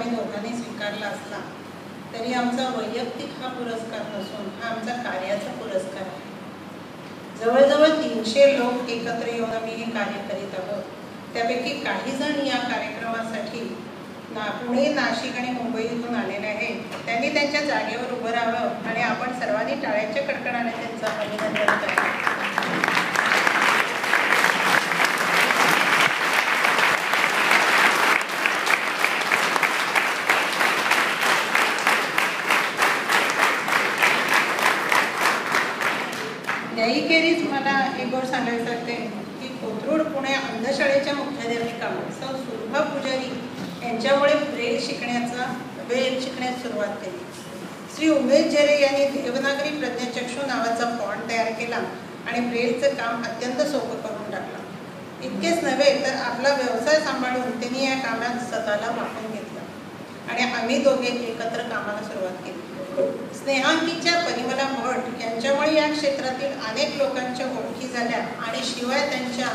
आम्ही दोघांनी स्वीकारला असला तरी आमचा वैयक्तिक हा पुरस्कार नसून हा आमचा कार्याचा पुरस्कार आहे. जवळजवळ 300 लोक एकत्र येऊन आम्ही हे कार्य करीत आहोत. त्यापैकी काही जण या कार्यक्रमासाठी पुणे, नाशिक आणि मुंबईतून आलेले आहेत. त्यांनी त्यांच्या जागेवर उभं राहावं आणि आपण सर्वांनी टाळ्यांच्या कडकडाने त्यांचं अभिनंदन करावं. याहीखेरीज मला एक गोष्ट सांगायचं आहे की कोथरूड पुणे अंधशाळेच्या मुख्याध्यापिका सौ सुरभा पुजारी यांच्यामुळे ब्रेल शिकण्यास सुरुवात केली. श्री उमेश झेरे यांनी देवनागरी प्रज्ञाचक्षू नावाचा फॉन्ट तयार केला आणि ब्रेलचं काम अत्यंत सोपं करून टाकलं. इतकेच नव्हे तर आपला व्यवसाय सांभाळून त्यांनी या कामात स्वतःला वापरून घेतलं आणि आम्ही दोघे एकत्र कामाला सुरुवात केली. स्नेहांकीच्या परिमला भट यांच्यामुळे या क्षेत्रातील अनेक लोकांच्या ओळखी झाल्या आणि शिवाय त्यांच्या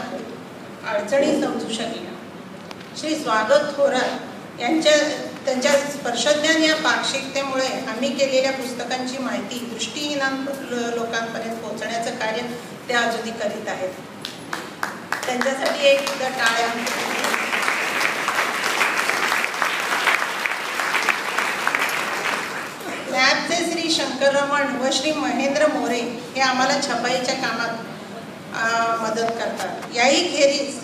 अडचणी समजू शकल्या. श्री स्वागत थोरात त्यांच्या स्पर्शज्ञान या पाक्षिकतेमुळे आम्ही केलेल्या पुस्तकांची माहिती दृष्टीहीन लोकांपर्यंत पोहोचण्याचं कार्य ते अजूनही करीत आहेत. त्यांच्यासाठी एक टाळ्या. लॅबचे श्री शंकररमण व श्री महेंद्र मोरे हे आम्हाला छपाईच्या कामात मदत करतात. याही खेरीज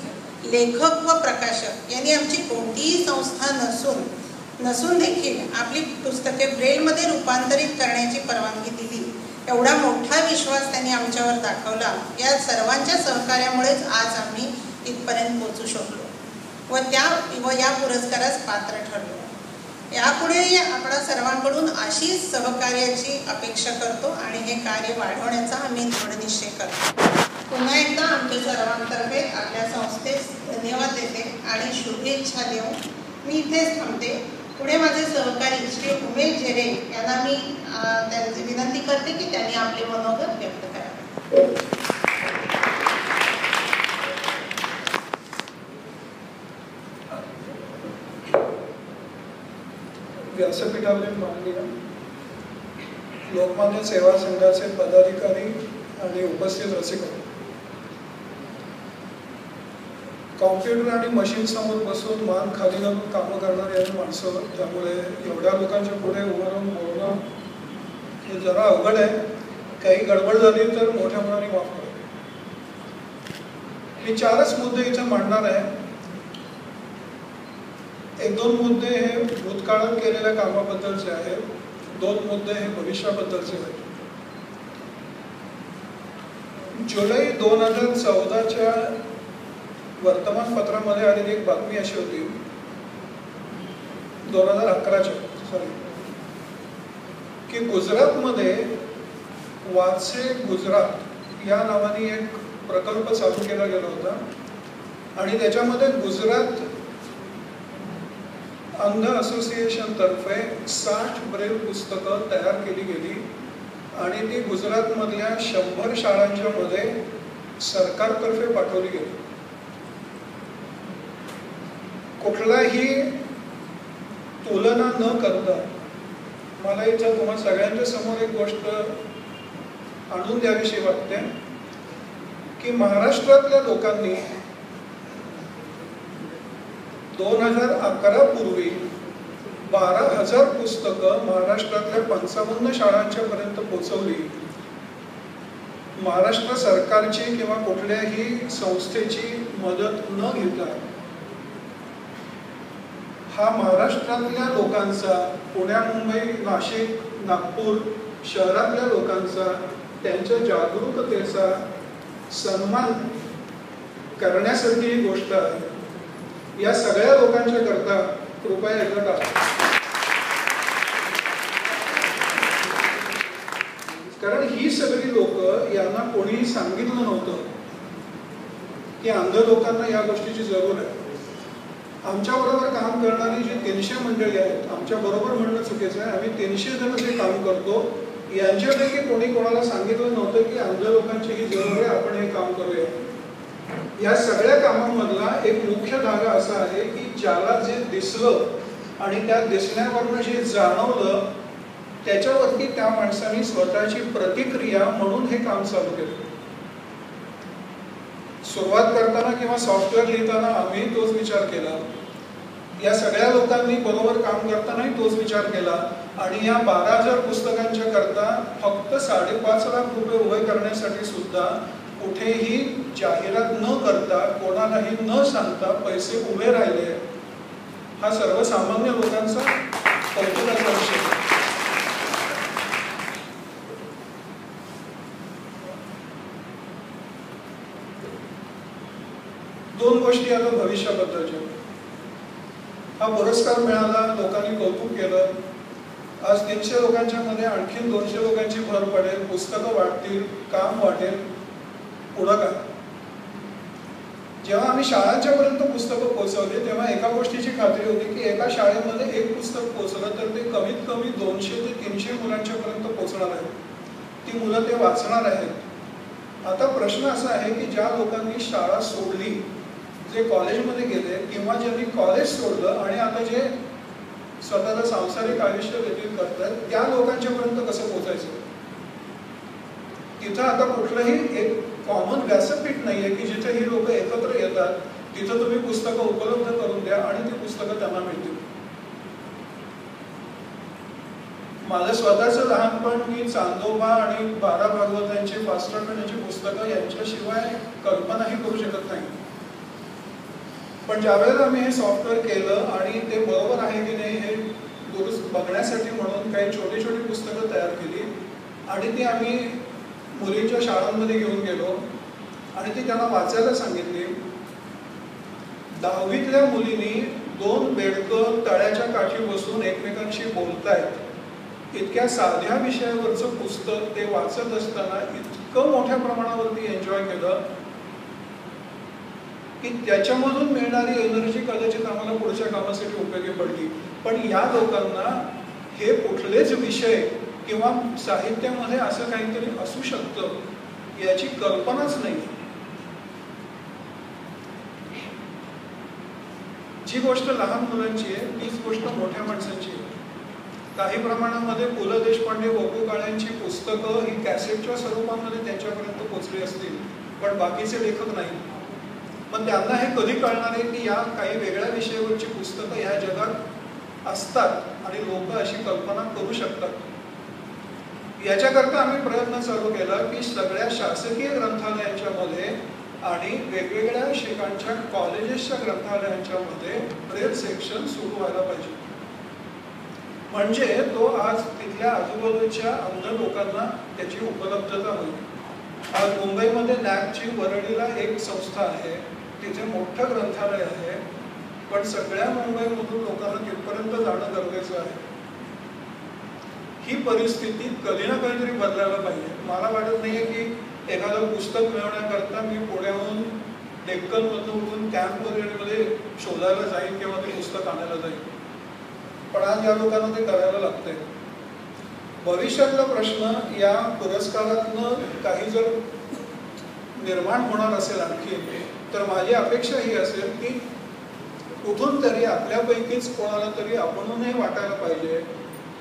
लेखक व प्रकाशक यांनी आमची कोणतीही संस्था नसून देखील आपली पुस्तके ब्रेलमध्ये रूपांतरित करण्याची परवानगी दिली. एवढा मोठा विश्वास त्यांनी आमच्यावर दाखवला. या सर्वांच्या सहकार्यामुळेच आज आम्ही इथपर्यंत पोहोचू शकलो व या पुरस्कारास पात्र ठरलो. यापुढेही आपणा सर्वांकडून अशीच सहकार्याची अपेक्षा करतो आणि हे कार्य वाढवण्याचा आम्ही दृढ निश्चय करतो. पुन्हा एकदा आमच्या सर्वांतर्फे आपल्या संस्थेस धन्यवाद देते आणि शुभेच्छा देऊन मी इथेच थांबते. पुढे माझे सहकारी श्री उमेश झेरे यांना मी त्यांची विनंती करते की त्यांनी आपले मनोगत व्यक्त करावे. व्यासपीठावरील माननीय लोकमान्य सेवा संघाचे पदाधिकारी आणि उपस्थित रसिक, कॉम्प्युटर आणि मशीन समोर बसून मान खाली घालून कामं करणारी माणसं, त्यामुळे एवढ्या लोकांच्या पुढे उभं राहून बोलणं हे जरा अवघड आहे. काही गडबड झाली तर मोठ्या मनाने माफ करा. मी 4च मुद्दे इथे मांडणार आहे. 1-2 मुद्दे हे भूतकाळात केलेल्या कामाबद्दलचे आहेत, 2 मुद्दे हे भविष्याबद्दलचे आहेत. जुलै 2014च्या वर्तमानपत्रामध्ये आलेली एक बातमी अशी होती, 2011च्या की गुजरातमध्ये वाचे गुजरात या नावाने एक प्रकल्प चालू केला गेला होता आणि त्याच्यामध्ये गुजरात अंध असोसिएशन तर्फे 60 ब्रेल पुस्तकं तयार केली गेली आणि ती गुजरातमधल्या 100 शाळांच्या मध्ये सरकारतर्फे पाठवली गेली. कुठलाही तुलना न करता मला इथं तुम्हा सगळ्यांच्या समोर एक गोष्ट आणून द्यावीशी वाटते की महाराष्ट्रातल्या लोकांनी 2011 पूर्वी 12,000 पुस्तकं महाराष्ट्रातल्या 55 शाळांच्या पर्यंत पोहोचवली. महाराष्ट्र सरकारची किंवा कुठल्याही संस्थेची मदत न घेता हा महाराष्ट्रातल्या लोकांचा, पुण्या, मुंबई, नाशिक, नागपूर शहरातल्या लोकांचा, त्यांच्या जागरूकतेचा सन्मान करण्यासारखी ही गोष्ट आहे. या सगळ्या लोकांच्या करता कृपया एकदा टाळा. कारण ही सगळी लोक, यांना कोणीही सांगितलं नव्हतं की अंध लोकांना या गोष्टीची जरूर आहे. आमच्या बरोबर काम करणारी जी 300 मंडळी आहेत, आमच्या बरोबर म्हणणं चुकीचं आहे, आम्ही 300 जण जे काम करतो यांच्यापैकी कोणी कोणाला सांगितलं नव्हतं की अंध लोकांची ही जरूर आहे, आपण हे काम करूया. या सगळ्या कामांमधला एक मुख्य धागा असा आहे की ज्याला जे दिसलं आणि त्या दिसण्यावरून जे जाणवलं त्याच्यावरती त्या माणसाने स्वतःची प्रतिक्रिया म्हणून हे काम चालू केलं. सुरुवात करताना किंवा सॉफ्टवेअर लिहिताना आम्ही तोच विचार केला, या सगळ्या लोकांनी बरोबर काम करतानाही तोच विचार केला आणि या 12,000 पुस्तकांच्या करता फक्त 5.5 लाख रुपये उभे करण्यासाठी सुद्धा कुठेही जाहिरात न करता कोणालाही न सांगता पैसे उभे राहिले. हा सर्वसामान्य लोकांचा कौतुकाचा विषय. दोन गोष्टी आता भविष्याबद्दलच्या. हा पुरस्कार मिळाला, लोकांनी कौतुक केलं. आज 300 लोकांच्या मध्ये आणखीन 200 लोकांची भर पडेल, पुस्तकं वाटतील, काम वाटेल. पुढं काय? जेव्हा आम्ही शाळांच्या पर्यंत पुस्तकं पोहोचवली तेव्हा एका गोष्टीची खात्री होती की एका शाळेमध्ये एक पुस्तक पोहोचलं तर ते कमीत कमी 200 ते 300 मुलांच्या पर्यंत पोहोचणार आहे. ती मुलं ते वाचणार आहेत. आता प्रश्न असा आहे की ज्या लोकांनी शाळा सोडली, जे कॉलेजमध्ये गेले किंवा ज्यांनी कॉलेज सोडलं आणि आता जे स्वतःला सांसारिक आयुष्य व्यतीत करतात, त्या लोकांच्या पर्यंत कसं पोहोचायचं? तिथं आता कुठलंही एक कॉमन व्यासपीठ नाहीये की जिथे ही लोक एकत्र येतात, तिथं तुम्ही पुस्तकं उपलब्ध करून द्या आणि ती पुस्तकं त्यांना मिळतील. माझं स्वतःचं लहानपण मी चांदोबा आणि 12 भागवतांची फास्टरची पुस्तकं यांच्याशिवाय कल्पनाही करू शकत नाही. पण ज्यावेळेला आम्ही हे सॉफ्टवेअर केलं आणि ते बरोबर आहे की नाही हे दुरुस्त बघण्यासाठी म्हणून काही छोटी छोटी पुस्तकं तयार केली आणि ती आम्ही मुलींच्या शाळांमध्ये घेऊन गेलो आणि ती त्यांना वाचायला सांगितली. 10वीतल्या मुलींनी 2 बेडकं तळ्याच्या काठी बसून एकमेकांशी बोलतायत. इतक्या साध्या विषयावरचं पुस्तक ते वाचत असताना इतकं मोठ्या प्रमाणावरती एन्जॉय केलं की त्याच्यामधून मिळणारी एनर्जी कदाचित आम्हाला पुढच्या कामासाठी उपयोगी पडली. पण या लोकांना हे कुठलेच विषय किंवा साहित्यामध्ये असं काहीतरी असू शकतं याची कल्पनाच नाही. जी गोष्ट लहान मुलांची आहे तीच गोष्ट मोठ्या माणसांची आहे. काही प्रमाणामध्ये पु ल देशपांडे, वपू काळ्यांची पुस्तकं ही कॅसेटच्या स्वरूपामध्ये त्यांच्यापर्यंत पोहोचली असतील, पण बाकीचे लेखक नाही. पण त्यांना हे कधी कळणार आहे की या काही वेगळ्या विषयावरची पुस्तकं ह्या जगात असतात आणि लोक अशी कल्पना करू शकतात. याच्याकरता आम्ही प्रयत्न चालू केला की सगळ्या शासकीय ग्रंथालयांच्या मध्ये आणि वेगवेगळ्या शिक्षकांच्या कॉलेजेसच्या ग्रंथालयांच्या मध्ये ब्रेल सेक्शन सुरू व्हायला पाहिजे. म्हणजे तो आज तिथल्या आजूबाजूच्या अंध लोकांना त्याची उपलब्धता होईल. आज मुंबईमध्ये नॅकची वरळीला एक संस्था आहे, तिथे मोठं ग्रंथालय आहे, पण सगळ्या मुंबईमधून लोकांना तिथपर्यंत जाणं गरजेचं आहे. ही परिस्थिती कधी ना कधीतरी बदलायला पाहिजे. मला वाटत नाहीये की एखादं पुस्तक मिळवण्याकरता मी पुण्याहून डेक्कनमधून उठून कॅम्पमध्ये शोधायला जाईल किंवा ते पुस्तक आणायला जाईल. पण आज या लोकांना ते करायला लागतंय. भविष्यातला प्रश्न या पुरस्कारातनं काही जर निर्माण होणार असेल आणखी, तर माझी अपेक्षा ही असेल की कुठून तरी आपल्यापैकीच कोणाला तरी आपणहूनही वाटायला पाहिजे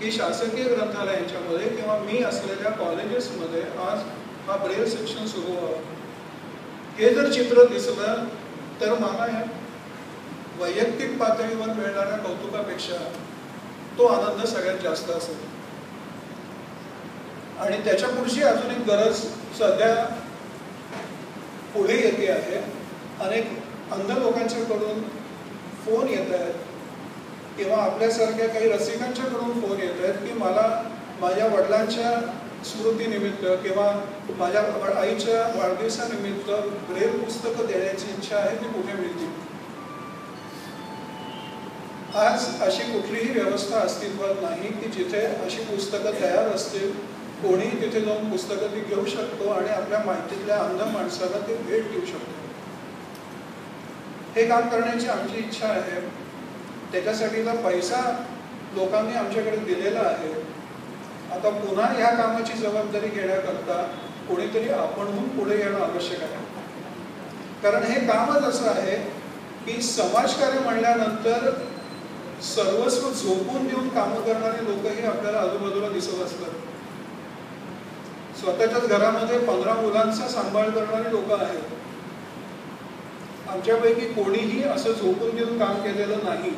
की शासकीय ग्रंथालयांच्यामध्ये किंवा मी असलेल्या कॉलेजेसमध्ये आज हा ब्रेल सेक्शन सुरू व्हावं. हे जर चित्र दिसलं तर मला या वैयक्तिक पातळीवर मिळणाऱ्या कौतुकापेक्षा तो आनंद सगळ्यात जास्त असेल. आणि त्याच्या पुढची अजून एक गरज सध्या पुढे येते आहे. अनेक अंध लोकांच्याकडून फोन येत आहेत किंवा आपल्यासारख्या काही रसिकांच्याकडून फोन येत आहेत की मला माझ्या वडिलांच्या स्मृतीनिमित्त किंवा माझ्या आईच्या वाढदिवसानिमित्त ब्रेल पुस्तकं देण्याची इच्छा आहे, ती कुठे मिळतील. आज अशी कुठलीही व्यवस्था अस्तित्वात नाही की जिथे अशी पुस्तकं तयार असतील, कोणी तिथे जाऊन पुस्तकं ती घेऊ शकतो आणि आपल्या माहितीतल्या अंध माणसाला ते भेट देऊ शकतो. हे काम करण्याची आमची इच्छा आहे. त्याच्यासाठीचा पैसा लोकांनी आमच्याकडे दिलेला आहे. आता पुन्हा या कामाची जबाबदारी घेण्याकरता कोणीतरी आपणहून पुढे येणं आवश्यक आहे. कारण हे कामच असं आहे की समाजकार्य म्हणल्यानंतर सर्वस्व झोपून देऊन कामं करणारी लोकही आपल्याला आजूबाजूला दिसत असतात. स्वतःच्याच घरामध्ये 15 मुलांचा सांभाळ करणारी लोक आहेत. आमच्यापैकी कोणीही असं झोपून देऊन काम केलेलं नाही.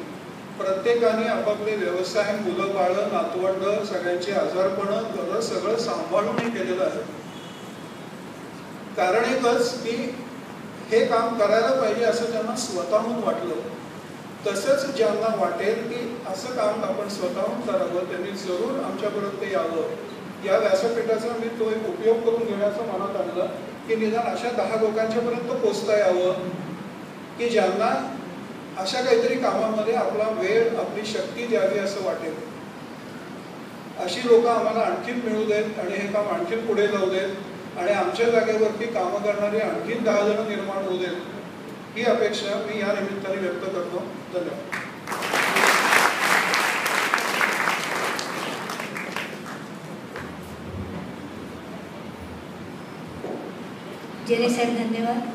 प्रत्येकाने आपापले व्यवसाय, मुलं बाळं, नातवंड, सगळ्यांची आजारपणं, घरं सगळं सांभाळून हे केलेलं आहे. कारण एकच की हे काम करायला पाहिजे असं त्यांना स्वतःहून वाटलं. तसंच ज्यांना वाटेल की असं काम आपण स्वतःहून करावं त्यांनी जरूर आमच्यापर्यंत यावं. या व्यासपीठाचा मी तो एक उपयोग करून घेण्याचं मनात आणलं की निदान अशा 10 लोकांच्यापर्यंत पोचता यावं की ज्यांना अशा काहीतरी कामामध्ये आपला वेळ, आपली शक्ती द्यावी असं वाटेल. अशी लोक आम्हाला आणखीन मिळू देत आणि हे काम आणखीन पुढे जाऊ देत आणि आमच्या जागेवरती कामं करणारी आणखीन 10 जण निर्माण होऊ देत, ही अपेक्षा मी या निमित्ताने व्यक्त करतो. धन्यवाद. जेने साहेब धन्यवाद.